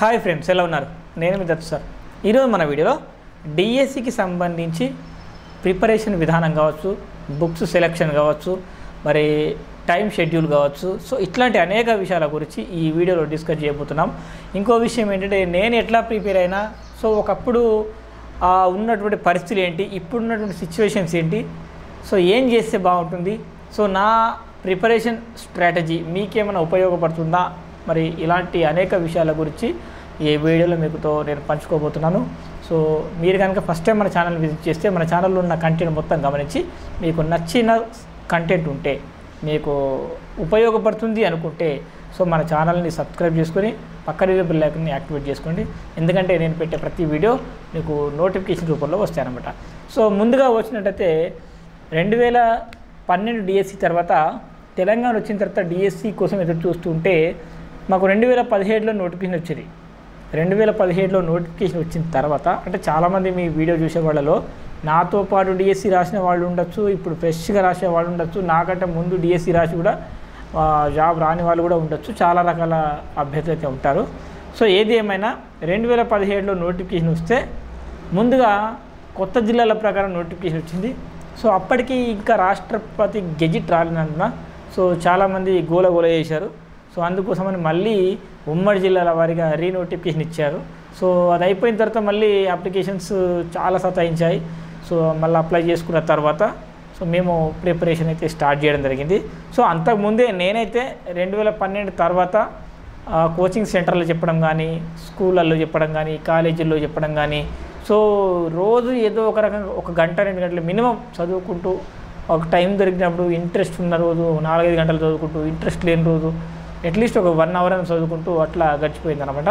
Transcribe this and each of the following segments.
Hi friends, ఎలా ఉన్నారు? నేను మీ దత్తు సార్. ఈరోజు మన వీడియోలో డిఎస్సికి సంబంధించి ప్రిపరేషన్ విధానం కావచ్చు, బుక్స్ సెలెక్షన్ కావచ్చు, మరి టైం షెడ్యూల్ కావచ్చు, సో ఇట్లాంటి అనేక విషయాల గురించి ఈ వీడియోలో డిస్కస్ చేయబోతున్నాం. ఇంకో విషయం ఏంటంటే, నేను ఎట్లా ప్రిపేర్ అయినా, సో ఒకప్పుడు ఉన్నటువంటి పరిస్థితులు ఏంటి, ఇప్పుడున్నటువంటి సిచ్యువేషన్స్ ఏంటి, సో ఏం చేస్తే బాగుంటుంది, సో నా ప్రిపరేషన్ స్ట్రాటజీ మీకేమైనా ఉపయోగపడుతుందా, మరి ఇలాంటి అనేక విషయాల గురించి ఈ వీడియోలో మీకుతో నేను పంచుకోబోతున్నాను. సో మీరు కనుక ఫస్ట్ టైం మన ఛానల్ విజిట్ చేస్తే, మన ఛానల్లో ఉన్న కంటెంట్ మొత్తం గమనించి మీకు నచ్చిన కంటెంట్ ఉంటే, మీకు ఉపయోగపడుతుంది అనుకుంటే, సో మన ఛానల్ని సబ్స్క్రైబ్ చేసుకొని పక్కన బెల్ ఐకాన్ని యాక్టివేట్ చేసుకోండి. ఎందుకంటే నేను పెట్టే ప్రతి వీడియో మీకు నోటిఫికేషన్ రూపంలో వస్తాయన్నమాట. సో ముందుగా వచ్చినట్టయితే 2012 డిఎస్సి తర్వాత తెలంగాణ వచ్చిన తర్వాత డిఎస్సి కోసం ఎదురు చూస్తుంటే మాకు 2017లో నోటిఫికేషన్ వచ్చింది. 2017లో నోటిఫికేషన్ వచ్చిన తర్వాత, అంటే చాలామంది మీ వీడియో చూసే వాళ్ళలో నాతో పాటు డిఎస్సి రాసిన వాళ్ళు ఉండొచ్చు, ఇప్పుడు ఫ్రెష్గా రాసే వాళ్ళు ఉండొచ్చు, నాకంటే ముందు డిఎస్సి రాసి కూడా జాబ్ రాని వాళ్ళు కూడా ఉండొచ్చు, చాలా రకాల అభ్యర్థులు అయితే ఉంటారు. సో ఏది ఏమైనా 2017లో నోటిఫికేషన్ వస్తే ముందుగా కొత్త జిల్లాల ప్రకారం నోటిఫికేషన్ వచ్చింది. సో అప్పటికి ఇంకా రాష్ట్రపతి గెజిట్ రాలేనందున సో చాలామంది గోల చేశారు. సో అందుకోసమని మళ్ళీ ఉమ్మడి జిల్లాల వారిగా రీనోటిఫికేషన్ ఇచ్చారు. సో అది అయిపోయిన తర్వాత మళ్ళీ అప్లికేషన్స్ చాలా సతాయించాయి. సో మళ్ళీ అప్లై చేసుకున్న తర్వాత సో మేము ప్రిపరేషన్ అయితే స్టార్ట్ చేయడం జరిగింది. సో అంతకుముందే నేనైతే 2012 తర్వాత కోచింగ్ సెంటర్లో చెప్పడం కానీ, స్కూళ్ళల్లో చెప్పడం కానీ, కాలేజీల్లో చెప్పడం కానీ, సో రోజు ఏదో ఒక రకంగా 1 గంట 2 గంటలు మినిమం చదువుకుంటూ, ఒక టైం దొరికినప్పుడు ఇంట్రెస్ట్ ఉన్న రోజు 4-5 గంటలు చదువుకుంటూ, ఇంట్రెస్ట్ లేని రోజు అట్లీస్ట్ ఒక 1 అవర్ అని చదువుకుంటూ అట్లా గడిచిపోయింది అనమాట.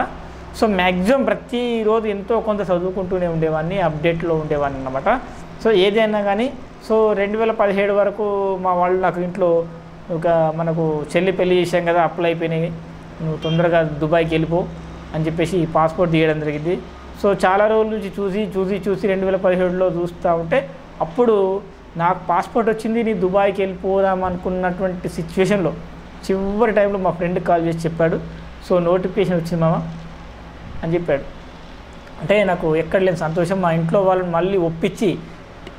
సో మ్యాక్సిమం ప్రతిరోజు ఎంతో కొంత చదువుకుంటూనే ఉండేవాడిని, అప్డేట్లో ఉండేవాడిని అనమాట. సో ఏదైనా కానీ సో 2017 వరకు మా వాళ్ళు నాకు ఇంట్లో ఒక మనకు చెల్లి పెళ్లి చేసాం కదా, అప్లై అయిపోయినాయి, నువ్వు తొందరగా దుబాయ్కి వెళ్ళిపో అని చెప్పేసి పాస్పోర్ట్ తీయడం జరిగింది. సో చాలా రోజుల నుంచి చూసి 2017లో చూస్తూ ఉంటే అప్పుడు నాకు పాస్పోర్ట్ వచ్చింది, నీ దుబాయ్కి వెళ్ళిపోదాం అనుకున్నటువంటి సిచ్యువేషన్లో చివరి టైంలో మా ఫ్రెండ్కి కాల్ చేసి చెప్పాడు, సో నోటిఫికేషన్ వచ్చింది మామ అని చెప్పాడు. అంటే నాకు ఎక్కడ లేని సంతోషం. మా ఇంట్లో వాళ్ళని మళ్ళీ ఒప్పించి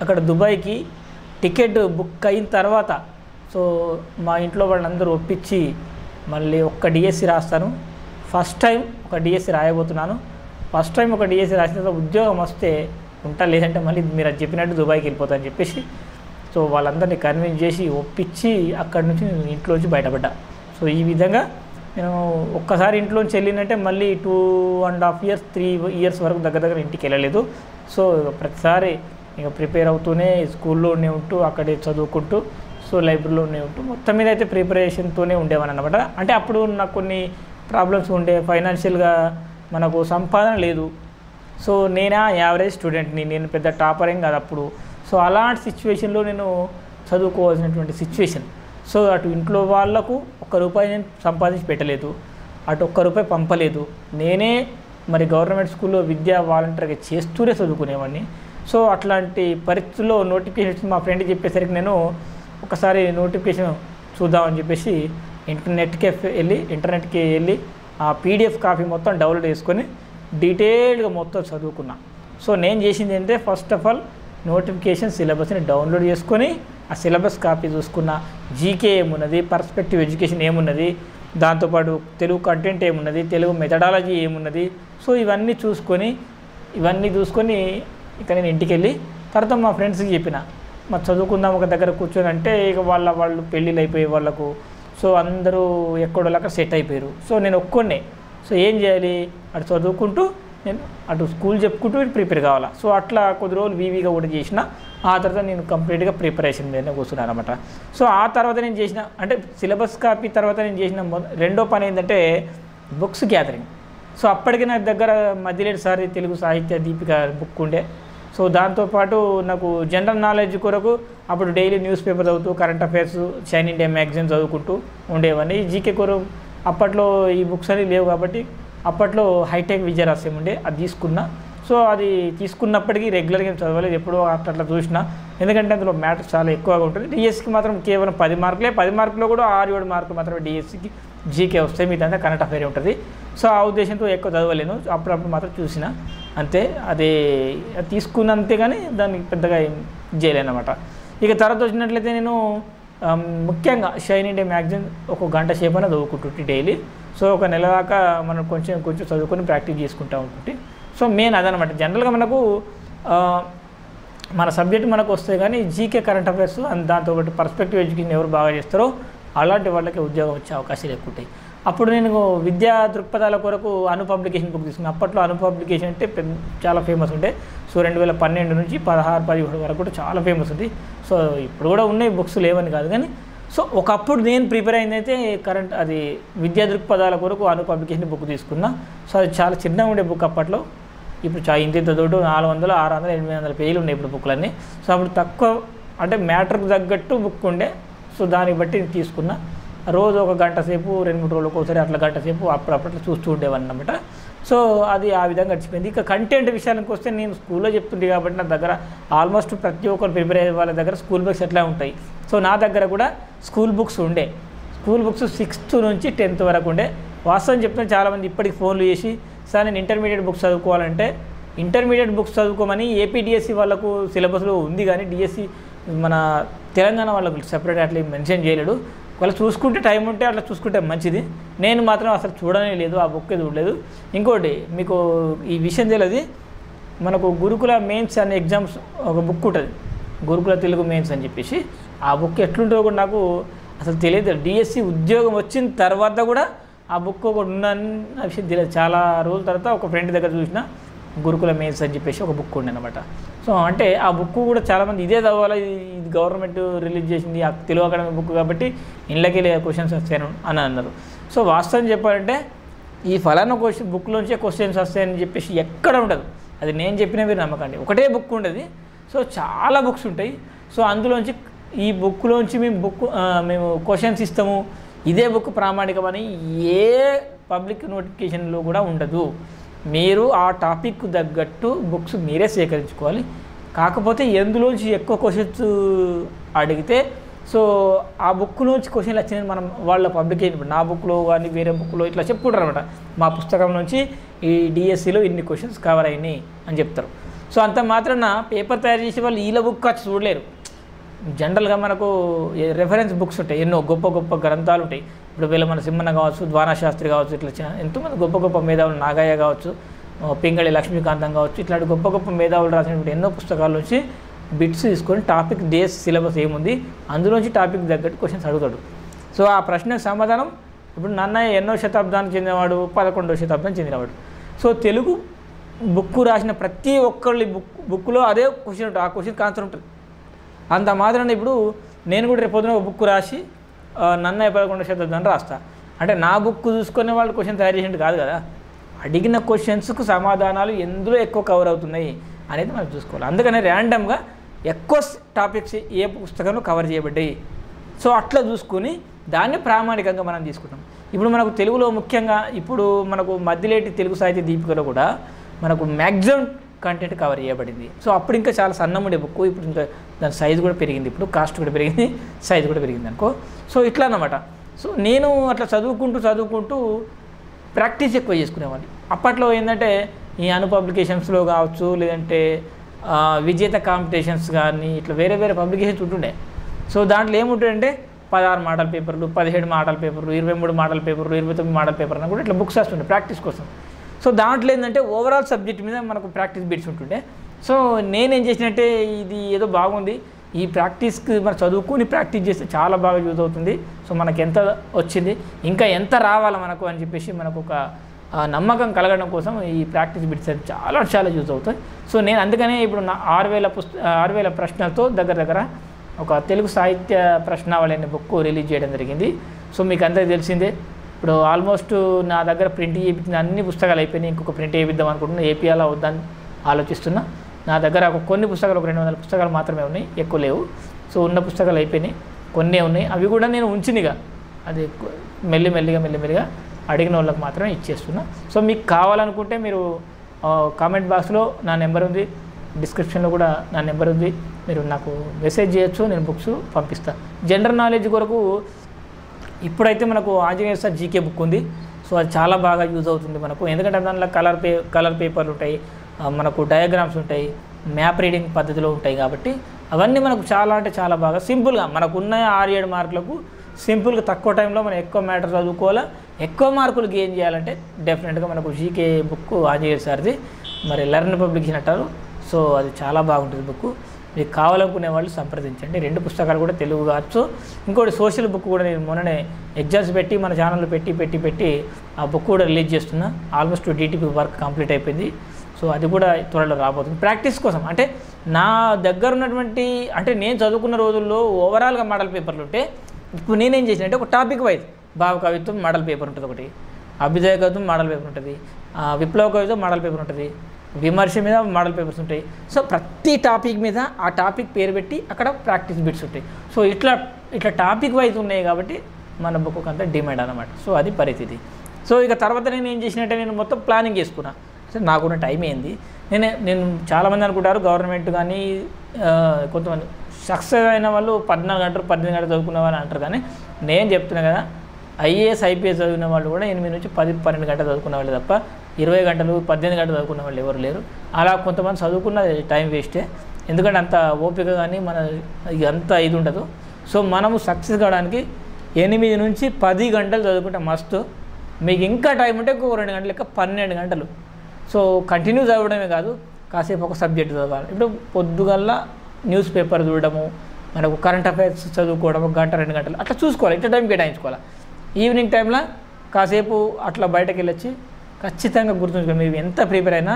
అక్కడ దుబాయ్కి టికెట్ బుక్ అయిన తర్వాత సో మా ఇంట్లో వాళ్ళందరూ ఒప్పించి మళ్ళీ ఒక్క డిఎస్సి రాస్తాను, ఫస్ట్ టైం ఒక డిఎస్సి రాయబోతున్నాను, ఫస్ట్ టైం ఒక డిఎస్సి రాసిన తర్వాత ఉద్యోగం వస్తే ఉంటా, లేదంటే మళ్ళీ మీరు అది చెప్పినట్టు దుబాయ్కి వెళ్ళిపోతా అని చెప్పేసి సో వాళ్ళందరినీ కన్విన్స్ చేసి ఒప్పించి అక్కడి నుంచి నేను ఇంట్లోంచి బయటపడ్డా. సో ఈ విధంగా నేను ఒక్కసారి ఇంట్లోంచి వెళ్ళినట్టే మళ్ళీ 2.5 years 3 years వరకు దగ్గర ఇంటికి వెళ్ళలేదు. సో ప్రతిసారి ఇక ప్రిపేర్ అవుతూనే స్కూల్లోనే ఉంటూ, అక్కడే చదువుకుంటూ, సో లైబ్రరీలోనే ఉంటూ మొత్తం మీద అయితే ప్రిపరేషన్తోనే ఉండేవాను అనమాట. అంటే అప్పుడు నాకు కొన్ని ప్రాబ్లమ్స్ ఉండే, ఫైనాన్షియల్గా మనకు సంపాదన లేదు. సో నేనా యావరేజ్ స్టూడెంట్ని, నేను పెద్ద టాపర్ ఏం కాదు అప్పుడు. సో అలాంటి సిచ్యువేషన్లో నేను చదువుకోవాల్సినటువంటి సిచ్యువేషన్. సో అటు ఇంట్లో వాళ్లకు ₹1 నేను సంపాదించి పెట్టలేదు, అటు ₹1 పంపలేదు, నేనే మరి గవర్నమెంట్ స్కూల్లో విద్యా వాలంటీర్గా చేస్తూనే చదువుకునేవాడిని. సో అట్లాంటి పరిస్థితుల్లో నోటిఫికేషన్ మా ఫ్రెండ్కి చెప్పేసరికి నేను ఒకసారి నోటిఫికేషన్ చూద్దామని చెప్పేసి ఇంటర్నెట్కి వెళ్ళి ఆ పీడిఎఫ్ కాపీ మొత్తం డౌన్లోడ్ చేసుకొని డీటెయిల్డ్గా మొత్తం చదువుకున్నా. సో నేను చేసింది ఏంటంటే, ఫస్ట్ ఆఫ్ ఆల్ నోటిఫికేషన్ సిలబస్ని డౌన్లోడ్ చేసుకొని ఆ సిలబస్ కాపీ చూసుకున్న, జీకే ఏమున్నది, పర్స్పెక్టివ్ ఎడ్యుకేషన్ ఏమున్నది, దాంతోపాటు తెలుగు కంటెంట్ ఏమున్నది, తెలుగు మెథడాలజీ ఏమున్నది, సో ఇవన్నీ చూసుకొని ఇక నేను ఇంటికి వెళ్ళి తర్వాత మా ఫ్రెండ్స్కి చెప్పిన, మరి చదువుకుందాం ఒక దగ్గర కూర్చొని అంటే ఇక వాళ్ళు పెళ్ళిళ్ళు అయిపోయే వాళ్ళకు సో అందరూ ఎక్కడోలాగా సెట్ అయిపోయారు. సో నేను ఒక్కొన్నే. సో ఏం చేయాలి, అటు చదువుకుంటూ నేను అటు స్కూల్ చెప్పుకుంటూ ప్రిపేర్ కావాలా. సో అట్లా కొద్ది రోజులు వీవీగా కూడా చేసిన. ఆ తర్వాత నేను కంప్లీట్గా ప్రిపరేషన్ మీదనే కూర్చున్నాను అనమాట. సో ఆ తర్వాత నేను చేసిన, అంటే సిలబస్ కాపీ తర్వాత నేను చేసిన రెండో పని ఏంటంటే బుక్స్ గ్యాదరింగ్. సో అప్పటికి నాకు దగ్గర మధ్యలేటి సారి తెలుగు సాహిత్య దీపిక బుక్ ఉండే. సో దాంతోపాటు నాకు జనరల్ నాలెడ్జ్ కొరకు అప్పుడు డైలీ న్యూస్ పేపర్ చదువుతూ, current affairs, shine India magazine చదువుకుంటూ ఉండేవాడిని. జీకే కొరకు అప్పట్లో ఈ బుక్స్ అనేవి లేవు కాబట్టి అప్పట్లో హైటెక్ విజయరాశ్యం ఉండే, అది తీసుకున్నా. సో అది తీసుకున్నప్పటికీ రెగ్యులర్గా ఏం చదవలేదు, ఎప్పుడో అట్లా చూసినా, ఎందుకంటే అందులో మ్యాటర్ చాలా ఎక్కువగా ఉంటుంది. డిఎస్సికి మాత్రం కేవలం 10 మార్కులే, 10 మార్కులో కూడా 6-7 మార్కులు మాత్రమే డిఎస్సికి జీకే వస్తాయి, మీదంతా కరెంట్ అఫైర్ ఉంటుంది. సో ఆ ఉద్దేశంతో ఎక్కువ చదవలేను, అప్పుడప్పుడు మాత్రం చూసిన అంతే. అది తీసుకున్నంతే కానీ దానికి పెద్దగా ఏం చేయలేను అనమాట. ఇక తర్వాత వచ్చినట్లయితే నేను ముఖ్యంగా షైన్ ఇండియా మ్యాగజైన్ ఒక గంట సేపైనా చదువుకుంటుంటే డైలీ. సో ఒక నెల దాకా మనం కొంచెం చదువుకొని ప్రాక్టీస్ చేసుకుంటూ ఉంటుంటే. సో మెయిన్ అదనమాట. జనరల్గా మనకు మన సబ్జెక్ట్ మనకు వస్తాయి కానీ జీకే కరెంట్ అఫైర్స్ అండ్ దాంతోపాటు పర్స్పెక్టివ్ ఎడ్యుకేషన్ ఎవరు బాగా చేస్తారో అలాంటి వాళ్ళకి ఉద్యోగం వచ్చే అవకాశాలు ఎక్కువ ఉంటాయి. అప్పుడు నేను విద్యా దృక్పథాల కొరకు అను పబ్లికేషన్ బుక్ తీసుకున్నాను. అప్పట్లో అను పబ్లికేషన్ అంటే చాలా ఫేమస్ ఉండే. సో 2012 నుంచి 16-17 వరకు కూడా చాలా ఫేమస్ ఉంది. సో ఇప్పుడు కూడా ఉన్నాయి, బుక్స్ లేవని కాదు కానీ. సో ఒకప్పుడు నేను ప్రిపేర్ అయిందైతే అది విద్యా దృక్పథాల కొరకు అను పబ్లికేషన్ బుక్ తీసుకున్నా. సో అది చాలా చిన్నగా ఉండే బుక్ అప్పట్లో. ఇప్పుడు ఇంత తోడు 400, 600, 800 పేజీలు ఉన్నాయి ఇప్పుడు బుక్లన్నీ. సో అప్పుడు తక్కువ అంటే మ్యాటర్కి తగ్గట్టు బుక్ ఉండే. సో దాన్ని బట్టి తీసుకున్నా. రోజు ఒక గంట సేపు 2-3 రోజులకు ఒకసారి అట్లా గంట సేపు అప్పుడప్పట్లో చూస్తూ ఉండేవాడిని అనమాట. సో అది ఆ విధంగా గడిచిపోయింది. ఇక కంటెంట్ విషయానికి వస్తే నేను స్కూల్లో చెప్తుండే కాబట్టి నా దగ్గర ఆల్మోస్ట్ ప్రతి ఒక్కరు ప్రిపేర్ అయ్యే వాళ్ళ దగ్గర స్కూల్ బుక్స్ ఎట్లా ఉంటాయి. సో నా దగ్గర కూడా స్కూల్ బుక్స్ ఉండే. స్కూల్ బుక్స్ 6th నుంచి 10th వరకు ఉండే. వాస్తవం చెప్తే చాలామంది ఇప్పటికి ఫోన్లు చేసి సార్ నేను ఇంటర్మీడియట్ బుక్స్ చదువుకోవాలంటే ఇంటర్మీడియట్ బుక్స్ చదువుకోమని ఏపీ డిఎస్సి వాళ్ళకు సిలబస్లో ఉంది కానీ డిఎస్సి మన తెలంగాణ వాళ్ళకు సెపరేట్ అట్లా మెన్షన్ చేయలేడు. వాళ్ళు చూసుకుంటే టైం ఉంటే అట్లా చూసుకుంటే మంచిది. నేను మాత్రం అసలు చూడనే లేదు, ఆ బుక్ చూడలేదు. ఇంకోటి మీకు ఈ విషయం తెలియదు, మనకు గురుకుల మెయిన్స్ అనే ఎగ్జామ్స్ ఒక బుక్ ఉంటుంది, గురుకుల తెలుగు మెయిన్స్ అని చెప్పేసి. ఆ బుక్ ఎట్లుంటుందో కూడా నాకు అసలు తెలియదు. డిఎస్సి ఉద్యోగం వచ్చిన తర్వాత కూడా ఆ బుక్ ఒకటి ఉందన్న విషయం తెలియదు. చాలా రోజుల తర్వాత ఒక ఫ్రెండ్ దగ్గర చూసిన గురుకుల మెయిన్స్ అని చెప్పేసి ఒక బుక్ ఉండే అనమాట. సో అంటే ఆ బుక్ కూడా చాలామంది ఇదే చదవాలి, ఇది గవర్నమెంట్ రిలీజ్ చేసింది ఆ తెలుగు అకాడమీ బుక్ కాబట్టి ఇండ్లకి క్వశ్చన్స్ వస్తాయని అని అన్నారు. సో వాస్తవం చెప్పాలంటే ఈ ఫలానా బుక్లోంచే క్వశ్చన్స్ వస్తాయని చెప్పేసి ఎక్కడ ఉండదు. అది నేను చెప్పిన మీరు నమ్మకండి, ఒకటే బుక్ ఉండదు. సో చాలా బుక్స్ ఉంటాయి. సో అందులోంచి ఈ బుక్లోంచి మేము క్వశ్చన్స్ ఇస్తాము, ఇదే బుక్ ప్రామాణికమని ఏ పబ్లిక్ నోటిఫికేషన్లో కూడా ఉండదు. మీరు ఆ టాపిక్ తగ్గట్టు బుక్స్ మీరే సేకరించుకోవాలి. కాకపోతే ఎందులోంచి ఎక్కువ క్వశ్చన్స్ అడిగితే సో ఆ బుక్లోంచి క్వశ్చన్లు వచ్చినాయి మనం వాళ్ళ పబ్లికేషన్ నా బుక్లో కానీ వేరే బుక్లో ఇట్లా చెప్పుకుంటారు అనమాట. మా పుస్తకం నుంచి ఈ డిఎస్సిలో ఇన్ని క్వశ్చన్స్ కవర్ అయినాయి అని చెప్తారు. సో అంత మాత్రాన పేపర్ తయారు చేసే వాళ్ళు వీళ్ళ బుక్ వచ్చి చూడలేరు. జనరల్గా మనకు రెఫరెన్స్ బుక్స్ ఉంటాయి, ఎన్నో గొప్ప గొప్ప గ్రంథాలు ఉంటాయి. ఇప్పుడు వీళ్ళ మన సింహన్న కావచ్చు, ద్వానా శాస్త్రి కావచ్చు, ఇట్లా ఎంతోమంది గొప్ప గొప్ప మేధావులు, నాగయ్య కావచ్చు, పింగళి లక్ష్మీకాంతం కావచ్చు, ఇట్లాంటి గొప్ప గొప్ప మేధావులు రాసినటువంటి ఎన్నో పుస్తకాల నుంచి బిట్స్ తీసుకొని టాపిక్ డేస్ సిలబస్ ఏముంది అందులోంచి టాపిక్ తగ్గట్టు క్వశ్చన్స్ అడుగుతాడు. సో ఆ ప్రశ్నకు సమాధానం ఇప్పుడు నన్నయ్య ఎన్నో శతాబ్దానికి చెందినవాడు, 11వ శతాబ్దానికి చెందినవాడు. సో తెలుగు బుక్ రాసిన ప్రతి ఒక్కరి బుక్లో అదే క్వశ్చన్ ఉంటుంది, ఆ క్వశ్చన్కి ఆన్సర్ ఉంటుంది. అంత మాత్రాన ఇప్పుడు నేను కూడా రేపు పొద్దున ఒక బుక్ రాసి నన్నయ్య 11వ శతాబ్దాన్ని రాస్తా అంటే నా బుక్ చూసుకునే వాళ్ళు క్వశ్చన్ తయారు చేసినట్టు కాదు కదా. అడిగిన క్వశ్చన్స్కు సమాధానాలు ఎందులో ఎక్కువ కవర్ అవుతున్నాయి అనేది మనం చూసుకోవాలి. అందుకనే ర్యాండమ్గా ఎక్కువ టాపిక్స్ ఏ పుస్తకంలో కవర్ చేయబడ్డాయి సో అట్లా చూసుకొని దాన్ని ప్రామాణికంగా మనం తీసుకుంటాం. ఇప్పుడు మనకు తెలుగులో ముఖ్యంగా ఇప్పుడు మనకు మధ్యలేటి తెలుగు సాహిత్య దీపికలో కూడా మనకు మ్యాక్సిమం కంటెంట్ కవర్ చేయబడింది. సో అప్పుడు ఇంకా చాలా సన్నముండే బుక్, ఇప్పుడు ఇంకా దాని సైజు కూడా పెరిగింది, ఇప్పుడు కాస్ట్ కూడా పెరిగింది, సైజు కూడా పెరిగింది అనుకో. సో ఇట్లా అన్నమాట. సో నేను అట్లా చదువుకుంటూ ప్రాక్టీస్ ఎక్కువ చేసుకునేవాడిని. అప్పట్లో ఏంటంటే ఈ అను పబ్లికేషన్స్లో కావచ్చు, లేదంటే విజేత కాంపిటీషన్స్ కానీ ఇట్లా వేరే వేరే పబ్లికేషన్స్ ఉంటుండే. సో దాంట్లో ఏముంటుందంటే 16 మోడల్ పేపర్లు, 17 మోడల్ పేపర్లు, 23 మోడల్ పేపర్లు, 29 మోడల్ పేపర్ అని కూడా ఇట్లా బుక్స్ వస్తుండే ప్రాక్టీస్ కోసం. సో దాంట్లో ఏంటంటే ఓవరాల్ సబ్జెక్ట్ మీద మనకు ప్రాక్టీస్ బిట్స్ ఉంటుండే. సో నేనేం చేసినట్టే ఇది ఏదో బాగుంది, ఈ ప్రాక్టీస్కి మనం చదువుకుని ప్రాక్టీస్ చేస్తే చాలా బాగా యూజ్ అవుతుంది. సో మనకు ఎంత వచ్చింది ఇంకా ఎంత రావాలి మనకు అని చెప్పేసి మనకు ఒక నమ్మకం కలగడం కోసం ఈ ప్రాక్టీస్ బిట్స్ చాలా యూజ్ అవుతాయి. సో నేను అందుకనే ఇప్పుడు నా 6000 ప్రశ్నలతో దగ్గర ఒక తెలుగు సాహిత్య ప్రశ్నావళి అనే బుక్ రిలీజ్ చేయడం జరిగింది. సో మీకు అందరికీ తెలిసిందే. ఇప్పుడు ఆల్మోస్ట్ నా దగ్గర ప్రింట్ చేయించిన అన్ని పుస్తకాలు అయిపోయినాయి. ఇంకొక ప్రింట్ చేయిద్దాం అనుకుంటున్నా, ఏపీఆలా వద్దని ఆలోచిస్తున్నా. నా దగ్గర కొన్ని పుస్తకాలు, ఒక 200 పుస్తకాలు మాత్రమే ఉన్నాయి, ఎక్కువ లేవు. సో ఉన్న పుస్తకాలు అయిపోయినాయి, కొన్నే ఉన్నాయి. అవి కూడా నేను ఉంచినిగా, అది మెల్లిమెల్లిగా అడిగిన వాళ్ళకి మాత్రమే ఇచ్చేస్తున్నా. సో మీకు కావాలనుకుంటే మీరు కామెంట్ బాక్స్లో నా నెంబర్ ఉంది, డిస్క్రిప్షన్లో కూడా నా నెంబర్ ఉంది, మీరు నాకు మెసేజ్ చేయొచ్చు, నేను బుక్స్ పంపిస్తాను. జనరల్ నాలెడ్జ్ కొరకు ఇప్పుడైతే మనకు ఆంజనేయ సార్ జీకే బుక్ ఉంది. సో అది చాలా బాగా యూజ్ అవుతుంది మనకు. ఎందుకంటే దాంట్లో కలర్ పేపర్లు ఉంటాయి, మనకు డయాగ్రామ్స్ ఉంటాయి, మ్యాప్ రీడింగ్ పద్ధతిలో ఉంటాయి. కాబట్టి అవన్నీ మనకు చాలా అంటే చాలా బాగా సింపుల్గా మనకున్న 6-7 మార్కులకు సింపుల్గా తక్కువ టైంలో మనం ఎక్కువ మ్యాటర్ చదువుకోవాలా, ఎక్కువ మార్కులు గెయిన్ చేయాలంటే డెఫినెట్గా మనకు జీకే బుక్ ఆంజనేయ సార్ది మరి లెర్న్ పబ్లికేషన్ అంటారు. సో అది చాలా బాగుంటుంది బుక్. మీకు కావాలనుకునే వాళ్ళు సంప్రదించండి. 2 పుస్తకాలు కూడా తెలుగు కావచ్చు. ఇంకోటి సోషల్ బుక్ కూడా నేను మొన్ననే ఎగ్జామ్స్ పెట్టి మన ఛానల్లో పెట్టి ఆ బుక్ కూడా రిలీజ్ చేస్తున్నా. ఆల్మోస్ట్ DTP వర్క్ కంప్లీట్ అయిపోయింది. సో అది కూడా త్వరలో రాబోతుంది. ప్రాక్టీస్ కోసం అంటే నా దగ్గర ఉన్నటువంటి అంటే నేను చదువుకున్న రోజుల్లో ఓవరాల్గా మోడల్ పేపర్లు ఉంటే ఇప్పుడు నేనేం చేసిన అంటే ఒక టాపిక్ వైజ్ భావ కవిత్వం మోడల్ పేపర్ ఉంటుంది, ఒకటి అభ్యుదయ కవిత్వం మోడల్ పేపర్ ఉంటుంది, విప్లవ కవిత్వం మోడల్ పేపర్ ఉంటుంది, విమర్శ మీద మోడల్ పేపర్స్ ఉంటాయి. సో ప్రతి టాపిక్ మీద ఆ టాపిక్ పేరు పెట్టి అక్కడ ప్రాక్టీస్ బిట్స్ ఉంటాయి. సో ఇట్లా టాపిక్ వైజ్ ఉన్నాయి కాబట్టి మన బుక్ అంతా డిమాండ్ అన్నమాట. సో అది పరిస్థితి. సో ఇక తర్వాత నేను ఏం చేసినట్టే నేను మొత్తం ప్లానింగ్ చేసుకున్నా. సో నాకున్న టైం ఏంది, నేను చాలామంది అనుకుంటారు గవర్నమెంట్ కానీ కొంతమంది సక్సెస్ అయిన వాళ్ళు 14 గంటలు 18 గంటలు చదువుకున్న వాళ్ళు అంటారు. కానీ నేను చెప్తున్నా కదా, IAS IPS చదివిన వాళ్ళు కూడా 8 నుంచి 10-12 గంటలు చదువుకున్న వాళ్ళు తప్ప 20 గంటలు 18 గంటలు చదువుకున్న వాళ్ళు ఎవరు లేరు. అలా కొంతమంది చదువుకున్న టైం వేస్టే, ఎందుకంటే అంత ఓపిక కానీ మన అంత ఇది ఉండదు. సో మనము సక్సెస్ కావడానికి 8 నుంచి 10 గంటలు చదువుకుంటే మస్తు. మీకు ఇంకా టైం ఉంటే ఇంకో 2 గంటలు లెక్క 12 గంటలు. సో కంటిన్యూ చదవడమే కాదు, కాసేపు ఒక సబ్జెక్ట్ చదవాలి. ఇప్పుడు పొద్దుగల్లా న్యూస్ పేపర్ చూడడము, మనకు కరెంట్ అఫైర్స్ చదువుకోవడము 1-2 గంటలు అట్లా చూసుకోవాలి, ఇట్లా టైం కేటాయించుకోవాలి. ఈవినింగ్ టైంలో కాసేపు అట్లా బయటకు వెళ్ళొచ్చి ఖచ్చితంగా గుర్తుంచుకోండి. మీరు ఎంత ప్రిపేర్ అయినా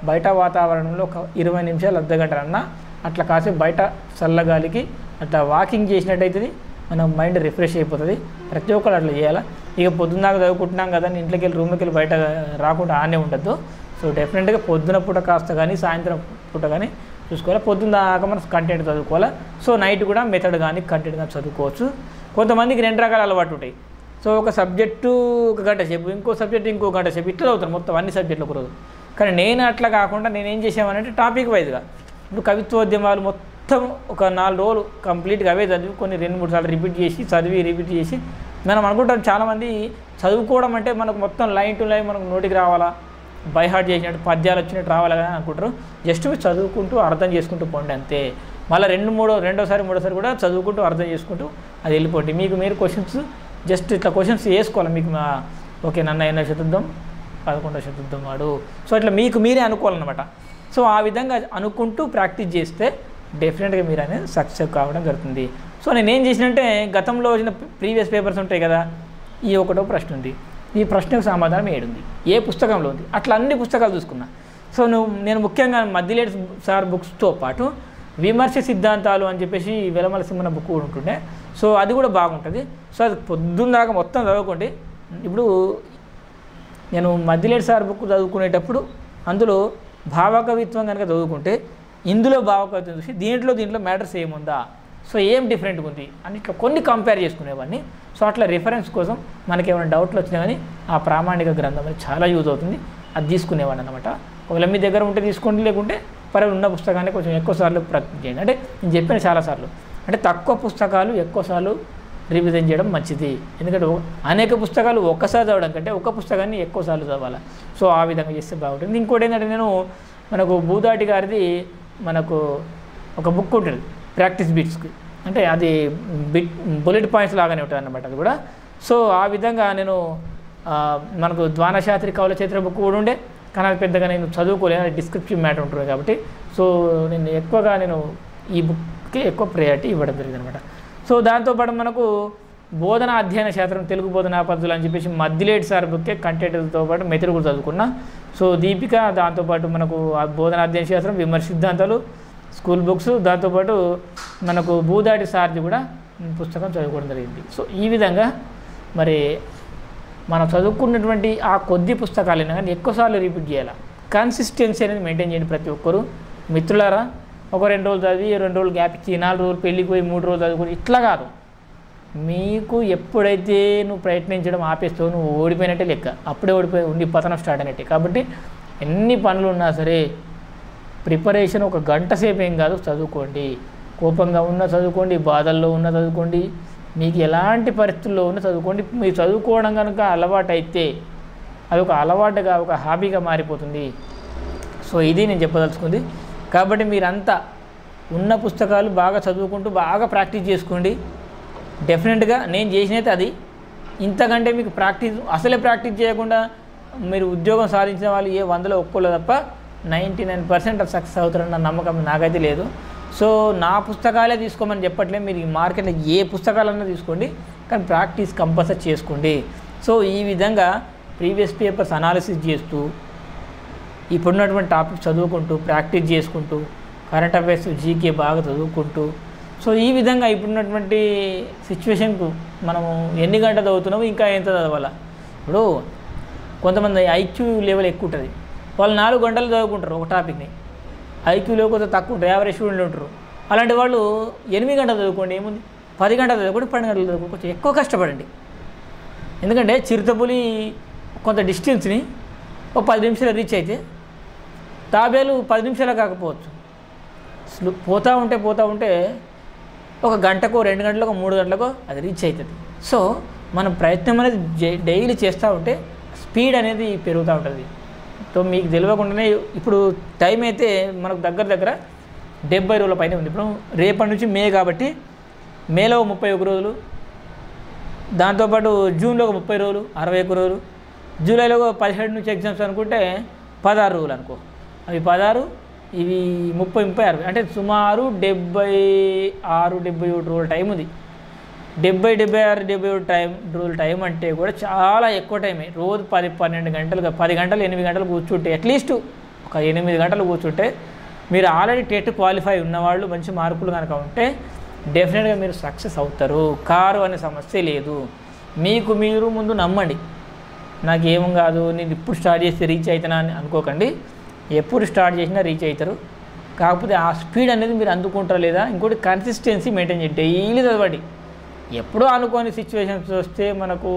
బయట వాతావరణంలో ఒక 20 నిమిషాలు అర్ధగంట అన్నా అట్లా కాసేపు బయట చల్లగాలికి అట్లా వాకింగ్ చేసినట్టయితుంది, మన మైండ్ రిఫ్రెష్ అయిపోతుంది. ప్రతి ఒక్కరు అట్లా చేయాలి. ఇక పొద్దున్న దాకా చదువుకుంటున్నాం కదా, ఇంట్లోకి వెళ్ళి రూమ్లోకి వెళ్ళి బయట రాకుండా ఆనే ఉండద్దు. సో డెఫినెట్గా పొద్దున పూట కాస్త కానీ సాయంత్రం పూట కానీ చూసుకోవాలి. పొద్దున్న దాకా మనం కంటెంట్ చదువుకోవాలి. సో నైట్ కూడా మెథడ్ కానీ కంటెంట్ కానీ చదువుకోవచ్చు. కొంతమందికి 2 రకాల అలవాటు ఉంటాయి. సో ఒక సబ్జెక్టు 1 గంట సేపు, ఇంకో సబ్జెక్టు ఇంకో గంట సేపు ఇట్లా చదువుతాను మొత్తం అన్ని సబ్జెక్టులు ఒక రోజు. కానీ నేను అట్లా కాకుండా నేను ఏం చేసామనంటే టాపిక్ వైజ్గా ఇప్పుడు కవిత్వోద్యమాలు మొత్తం ఒక 4 రోజులు కంప్లీట్గా అవే చదివి కొన్ని 2-3 సార్లు రిపీట్ చేసి మనం అనుకుంటాం చాలామంది చదువుకోవడం అంటే మనకు మొత్తం లైన్ టు లైన్ మనకు నోటికి రావాలా, బై హార్ట్ చేసినట్టు పద్యాలు వచ్చినట్టు రావాలి కదా అనుకుంటారు. జస్ట్ మీరు చదువుకుంటూ అర్థం చేసుకుంటూ పోండి అంతే. మళ్ళీ రెండోసారి మూడోసారి కూడా చదువుకుంటూ అర్థం చేసుకుంటూ అది వెళ్ళిపోండి. మీకు మీరు క్వశ్చన్స్ జస్ట్ ఇట్లా క్వశ్చన్స్ వేసుకోవాలి. మీకు ఓకే నన్ను 8వ శతాబ్దం 11వ శతాబ్దం వాడు, సో ఇట్లా మీకు మీరే అనుకోవాలన్నమాట. సో ఆ విధంగా అనుకుంటూ ప్రాక్టీస్ చేస్తే డెఫినెట్గా మీరు అనేది సక్సెస్ కావడం జరుగుతుంది. సో నేను ఏం చేసినంటే గతంలో వచ్చిన ప్రీవియస్ పేపర్స్ ఉంటాయి కదా, ఈ ఒకటో ప్రశ్న ఉంది, ఈ ప్రశ్నకు సమాధానం 7 ఉంది, ఏ పుస్తకంలో ఉంది, అట్లా అన్ని పుస్తకాలు చూసుకున్నా. సో నేను ముఖ్యంగా మద్దిలేటి సార్ బుక్స్తో పాటు విమర్శ సిద్ధాంతాలు అని చెప్పేసి వెలమల సింహన బుక్ కూడా ఉంటుండే. సో అది కూడా బాగుంటుంది. సో అది పొద్దున్న దాకా మొత్తం చదువుకోండి. ఇప్పుడు నేను మద్దిలేటి సార్ బుక్ చదువుకునేటప్పుడు అందులో భావకవిత్వం కనుక చదువుకుంటే ఇందులో భావకవిత్వం చూసి దీంట్లో మ్యాటర్స్ ఏముందా, సో ఏం డిఫరెంట్గా ఉంది అని ఇట్లా కొన్ని కంపేర్ చేసుకునేవాడిని. సో అట్లా రిఫరెన్స్ కోసం మనకి ఏమైనా డౌట్లు వచ్చినా కానీ ఆ ప్రామాణిక గ్రంథం అనేది చాలా యూజ్ అవుతుంది, అది తీసుకునేవాడిని అనమాట. ఒకవేళ మీ దగ్గర ఉంటే తీసుకోండి, లేకుంటే ఉన్న పుస్తకాన్ని కొంచెం ఎక్కువసార్లు ప్రాక్టీస్ చేయండి. అంటే నేను చెప్పిన చాలాసార్లు అంటే తక్కువ పుస్తకాలు ఎక్కువసార్లు రివిజన్ చేయడం మంచిది. ఎందుకంటే అనేక పుస్తకాలు ఒక్కసారి చదవడం కంటే ఒక పుస్తకాన్ని ఎక్కువసార్లు చదవాలి. సో ఆ విధంగా చేస్తే బాగుంటుంది. ఇంకోటి ఏంటంటే మనకు భూదాటి గారిది మనకు ఒక బుక్ ఉంటుంది ప్రాక్టీస్ బిట్స్కి, అంటే అది బుల్లెట్ పాయింట్స్ లాగానే ఉంటుంది అన్నమాట అది కూడా. సో ఆ విధంగా నేను మనకు ద్వానశాస్త్రి కవుల చరిత్ర బుక్ కూడా ఉండే, కానీ అది పెద్దగా నేను చదువుకోలేదు, డిస్క్రిప్షన్ మ్యాటర్ ఉంటుంది కాబట్టి. సో నేను ఎక్కువగా ఈ బుక్కి ఎక్కువ ప్రయారిటీ ఇవ్వడం జరిగింది అనమాట. సో దాంతోపాటు మనకు బోధన అధ్యయన శాస్త్రం తెలుగు బోధనా పద్ధతులు అని చెప్పేసి మద్దిలేటి సార్ బుక్కే కంటెంట్తో పాటు మెథడ్ కూడా చదువుకున్నా. సో దీపిక, దాంతోపాటు మనకు బోధన అధ్యయన శాస్త్రం, విమర్శ సిద్ధాంతాలు, స్కూల్ బుక్స్, దాంతోపాటు మనకు భూదాటి సార్ది కూడా పుస్తకం చదువుకోవడం జరిగింది. సో ఈ విధంగా మరి మనం చదువుకున్నటువంటి ఆ కొద్ది పుస్తకాలైనా కానీ ఎక్కువసార్లు రిపీట్ చేయాలి. కన్సిస్టెన్సీ అనేది మెయింటైన్ చేయండి ప్రతి ఒక్కరు. మిత్రులారా, ఒక 2 రోజులు చదివి 2 రోజులు గ్యాప్ ఇచ్చి 4 రోజులు పెళ్ళికి పోయి 3 రోజులు చదువుకొని ఇట్లా కాదు. మీకు ఎప్పుడైతే నువ్వు ప్రయత్నించడం ఆపేస్తావు నువ్వు ఓడిపోయినట్టే లెక్క, అప్పుడే ఉండి పతనం స్టార్ట్ అయినట్టే. కాబట్టి ఎన్ని పనులు ఉన్నా సరే ప్రిపరేషన్ 1 గంట సేపు ఏం కాదు, చదువుకోండి. కోపంగా ఉన్న చదువుకోండి, బాధల్లో ఉన్న చదువుకోండి, మీకు ఎలాంటి పరిస్థితుల్లో ఉన్న చదువుకోండి. మీరు చదువుకోవడం కనుక అలవాటు అయితే అది ఒక అలవాటుగా ఒక హాబీగా మారిపోతుంది. సో ఇది నేను చెప్పదలుచుకుంది. కాబట్టి మీరంతా ఉన్న పుస్తకాలు బాగా చదువుకుంటూ బాగా ప్రాక్టీస్ చేసుకోండి. డెఫినెట్గా నేను చేసినైతే అది. ఇంతకంటే మీకు అసలే ప్రాక్టీస్ చేయకుండా మీరు ఉద్యోగం సాధించిన వాళ్ళు ఏ 100లో ఒక్కళ్ళు తప్ప 99% సక్సెస్ అవుతారన్న నమ్మకం నాకైతే లేదు. సో నా పుస్తకాలే తీసుకోమని చెప్పట్లేదు, మీరు ఈ మార్కెట్లో ఏ పుస్తకాలన్నా తీసుకోండి, కానీ ప్రాక్టీస్ కంపల్సరీ చేసుకోండి. సో ఈ విధంగా ప్రీవియస్ పేపర్స్ అనాలిసిస్ చేస్తూ ఇప్పుడున్నటువంటి టాపిక్స్ చదువుకుంటూ ప్రాక్టీస్ చేసుకుంటూ కరెంట్ అఫైర్స్ జీకే బాగా చదువుకుంటూ, సో ఈ విధంగా ఇప్పుడున్నటువంటి సిచ్యువేషన్కు మనము ఎన్ని గంటలు చదువుతున్నామో ఇంకా ఎంత చదవాలా. ఇప్పుడు కొంతమంది ఐక్యూ లెవెల్ ఎక్కువ ఉంటుంది, వాళ్ళు 4 గంటలు చదువుకుంటారు ఒక టాపిక్ని. ఐక్యూలో కొంచెం తక్కువ ఉంటుంది, యావరేజ్ స్టూడెంట్లు ఉంటారు. అలాంటి వాళ్ళు 8 గంటలు చదువుకోండి, ఏముంది, 10 గంటలు చదువుకోండి, 12 గంటలు చదువుకోండి, కొంచెం ఎక్కువ కష్టపడండి. ఎందుకంటే చిరుతపులి కొంత డిస్టెన్స్ని ఒక 10 నిమిషాలు రీచ్ అయితే తాబేలు 10 నిమిషాలు కాకపోవచ్చు. పోతూ ఉంటే ఒక గంటకో 2 గంటలకో 3 గంటలకో అది రీచ్ అవుతుంది. సో మనం ప్రయత్నం అనేది డైలీ చేస్తూ ఉంటే స్పీడ్ అనేది పెరుగుతూ ఉంటుంది. సో మీకు తెలియకుండానే ఇప్పుడు టైం అయితే మనకు దగ్గర 70 రోజుల పైన ఉంది. ఇప్పుడు రేపటి నుంచి మే కాబట్టి మేలో 31 రోజులు, దాంతోపాటు జూన్లో 30 రోజులు, 61 రోజులు, జూలైలో 17 నుంచి ఎగ్జామ్స్ అనుకుంటే 16 రోజులు అనుకో. అవి 16, ఇవి 30, 60, అంటే సుమారు 76-77 రోజుల టైం ఉంది. 76-77 రోజుల టైం అంటే కూడా చాలా ఎక్కువ టైమే. రోజు 10-12 గంటలుగా 10 గంటలు 8 గంటలు కూర్చుంటే, అట్లీస్ట్ ఒక 8 గంటలు కూర్చుంటే మీరు ఆల్రెడీ టెట్ క్వాలిఫై ఉన్నవాళ్ళు మంచి మార్కులు కనుక ఉంటే డెఫినెట్గా మీరు సక్సెస్ అవుతారు. కారు అనే సమస్య లేదు. మీకు మీరు ముందు నమ్మండి. నాకేమం కాదు, నేను ఇప్పుడు స్టార్ట్ చేస్తే రీచ్ అవుతానా అని అనుకోకండి. ఎప్పుడు స్టార్ట్ చేసినా రీచ్ అవుతారు. కాకపోతే ఆ స్పీడ్ అనేది మీరు అందుకుంటారా లేదా. ఇంకోటి కన్సిస్టెన్సీ మెయింటైన్ చేయండి, డైలీ చదవండి. ఎప్పుడో అనుకోని సిచ్యువేషన్స్ వస్తే, మనకు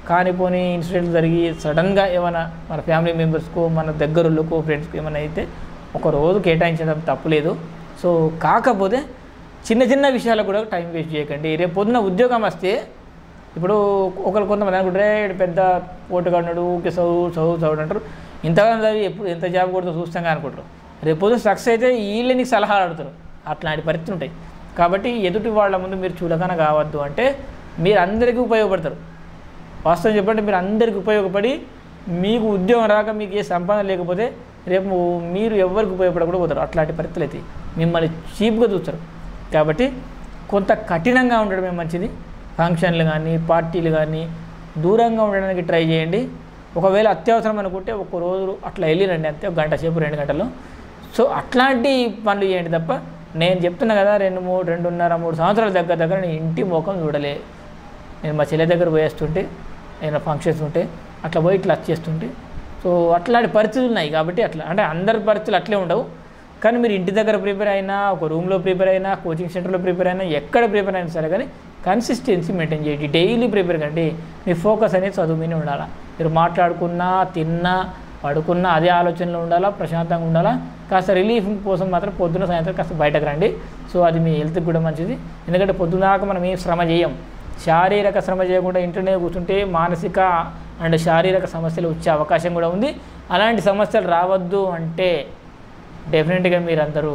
కానిపోని ఇన్సిడెంట్లు జరిగి సడన్గా ఏమైనా మన ఫ్యామిలీ మెంబర్స్కో మన దగ్గరకో ఫ్రెండ్స్కి ఏమైనా అయితే ఒక రోజు కేటాయించడం తప్పులేదు. సో కాకపోతే చిన్న విషయాలకు కూడా టైం వేస్ట్ చేయకండి. రేపు పొద్దున్న ఉద్యోగం వస్తే, ఇప్పుడు కొంతమంది అనుకుంటారే పెద్ద పోటుగాడు ఊకే చదువు అంటారు, ఇంతగా చదివి ఎప్పుడు ఎంత జాబ్ కొడుతూ చూస్తాం అనుకుంటారు. రేపు పొద్దున్న సక్సెస్ అయితే వీళ్ళే నీకు సలహాలు అడుగుతారు. అట్లాంటి పరిస్థితులు ఉంటాయి. కాబట్టి ఎదుటి వాళ్ళ ముందు మీరు చులకన కావద్దు. అంటే మీరు అందరికీ ఉపయోగపడతారు. వాస్తవం చెప్పండి, మీరు అందరికీ ఉపయోగపడి మీకు ఉద్యోగం రాక మీకు ఏ సంపాదన లేకపోతే రేపు మీరు ఎవరికి ఉపయోగపడకుండా పోతారు. అట్లాంటి పరిస్థితులు అయితే మిమ్మల్ని చీప్గా చూస్తారు. కాబట్టి కొంత కఠినంగా ఉండడమే మంచిది. ఫంక్షన్లు కానీ పార్టీలు కానీ దూరంగా ఉండడానికి ట్రై చేయండి. ఒకవేళ అత్యవసరం అనుకుంటే ఒక రోజు అట్లా వెళ్ళిరండి, అంతే, 1 గంట సేపు 2 గంటలు. సో అట్లాంటి పనులు చేయండి తప్ప, నేను చెప్తున్నా కదా 2.5-3 సంవత్సరాల దగ్గర నేను ఇంటి ముఖం చూడలే. నేను మా చెల్లె దగ్గర పోయేస్తుంటే, ఏమైనా ఫంక్షన్స్ ఉంటే అట్లా పోయి ఇట్లా వచ్చేస్తుంటే, సో అట్లాంటి పరిస్థితులు ఉన్నాయి. కాబట్టి అట్లా అంటే అందరి పరిస్థితులు అట్లే ఉండవు. కానీ మీరు ఇంటి దగ్గర ప్రిపేర్ అయినా, ఒక రూమ్లో ప్రిపేర్ అయినా, కోచింగ్ సెంటర్లో ప్రిపేర్ అయినా, ఎక్కడ ప్రిపేర్ అయినా సరే కానీ కన్సిస్టెన్సీ మెయింటైన్ చేయండి. డైలీ ప్రిపేర్ కండి. మీ ఫోకస్ అనేది చదువు మీద ఉండాలా. మీరు మాట్లాడుకున్నా, తిన్నా, పడుకున్నా అదే ఆలోచనలో ఉండాలా, ప్రశాంతంగా ఉండాలా. కాస్త రిలీఫ్ కోసం మాత్రం పొద్దున సాయంత్రం కాస్త బయటకు రండి. సో అది మీ హెల్త్కి కూడా మంచిది. ఎందుకంటే పొద్దున దాకా మనం ఏం శ్రమ చేయం. శారీరక శ్రమ చేయకుండా ఇంట్లోనే కూర్చుంటే మానసిక అండ్ శారీరక సమస్యలు వచ్చే అవకాశం కూడా ఉంది. అలాంటి సమస్యలు రావద్దు అంటే డెఫినెట్గా మీరందరూ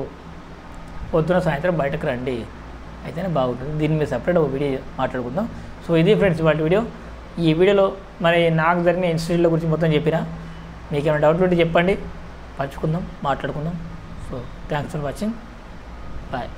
పొద్దున సాయంత్రం బయటకు రండి, అయితేనే బాగుంటుంది. దీన్ని మీరు సపరేట్ ఒక వీడియో మాట్లాడుకుందాం. సో ఇది ఫ్రెండ్స్ వాటి వీడియో. ఈ వీడియోలో మరి నాకు జరిగిన ఇన్సిడెంట్ల గురించి మొత్తం చెప్పినా. మీకు ఏమైనా డౌట్లు ఉంటే చెప్పండి, పంచుకుందాం, మాట్లాడుకుందాం. So thanks for watching. Bye.